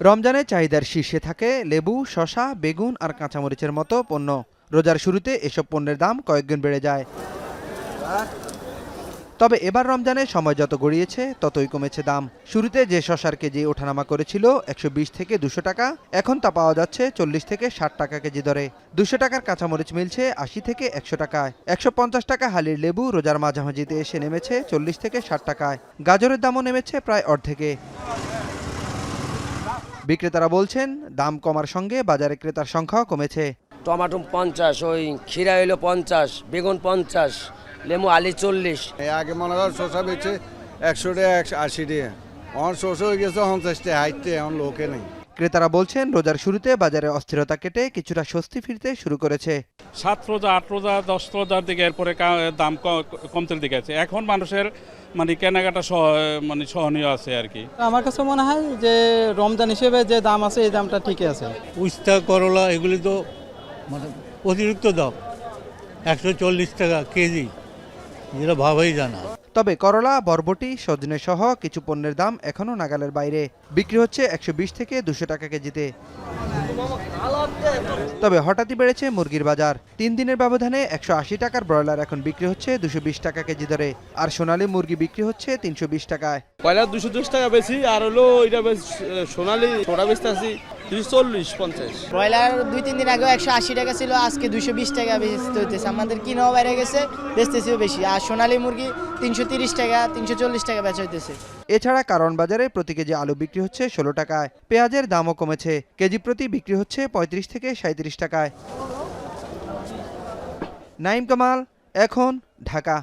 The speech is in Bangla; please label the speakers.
Speaker 1: রমজানে চাহিদার শীর্ষে থাকে লেবু, শসা, বেগুন আর কাঁচামরিচের মতো পণ্য। রোজার শুরুতে এসব পণ্যের দাম কয়েকগুণ বেড়ে যায়। তবে এবার রমজানে সময় যত গড়িয়েছে ততই কমেছে দাম। শুরুতে যে শসার কেজি ওঠানামা করেছিল 120 থেকে 200 টাকা, এখন তা পাওয়া যাচ্ছে 40 থেকে 60 টাকা কেজি দরে। 200 টাকার কাঁচামরিচ মিলছে 80 থেকে 100 টাকায়। 150 টাকা হালির লেবু রোজার মাঝামাঝিতে এসে নেমেছে 40 থেকে 60 টাকায়। গাজরের দামও নেমেছে প্রায় অর্ধেকে। বিক্রেতারা বলছেন, দাম কমার সঙ্গে বাজারে ক্রেতার সংখ্যাও কমেছে।
Speaker 2: টমাটো 50, ওই ক্ষীরা হইলো 50, বেগুন 50, লেবু আলি 40।
Speaker 3: আগে মনে কর শসা বেচে 100 টাকা 180 টাকা, এখন শসা হয়ে গেছে 50 টাকা, হাইটে এখন লোকে নেই।
Speaker 1: ক্রেতারা বলছেন, রোজার শুরুতে বাজারে অস্থিরতা কেটে কিছুটা স্বস্তি ফিরতে শুরু করেছে।
Speaker 4: 7 রোজা, 8 রোজা, 10 রোজার দিকে এরপরে দাম কমতে দিকে আছে। এখন মানুষের কেনাকাটা সহনীয় আছে আর কি।
Speaker 5: আমার কাছে মনে হয় যে রমজান হিসেবে যে দাম আছে এই দামটা ঠিকই আছে।
Speaker 6: উস্তা, করলা এগুলি তো অতিরিক্ত দাম, 140 টাকা কেজি, যেটা ভাবাই জানা।
Speaker 1: তবে করলা, বরবটি, সজনে সহ কিছু পণ্যের দাম এখনো নাগালের বাইরে। বিক্রি হচ্ছে 120 থেকে 200 টাকা কেজিতে। তবে হঠাৎই বেড়েছে মুরগির বাজার। 3 দিনের ব্যবধানে 180 টাকার ব্রয়লার এখন বিক্রি হচ্ছে 220 টাকা কেজি দরে, আর সোনালী মুরগি বিক্রি হচ্ছে 320 টাকায়।
Speaker 7: ব্রয়লার 210 টাকা বেশি, আর হলো এটা সোনালী ছোটা বেচতে আছি 240-50।
Speaker 8: ব্রয়লার 2-3 দিন আগে 180 টাকা ছিল, আজকে 220 টাকা বেচতে হইতেছে। আমাদের কিনাও বেড়ে গেছে, বেচতেছিও বেশি। আর সোনালী মুরগি 330 টাকা, 340 টাকা বেচা হইতেছে।
Speaker 1: এছাড়া কারওয়ান বাজারে প্রতি কেজি আলু বিক্রি হচ্ছে 16 টাকায়। পেঁয়াজের দামও কমেছে, কেজি প্রতি বিক্রি হচ্ছে 35 থেকে 37 টাকায়। নাইম কামাল, এখন, ঢাকা।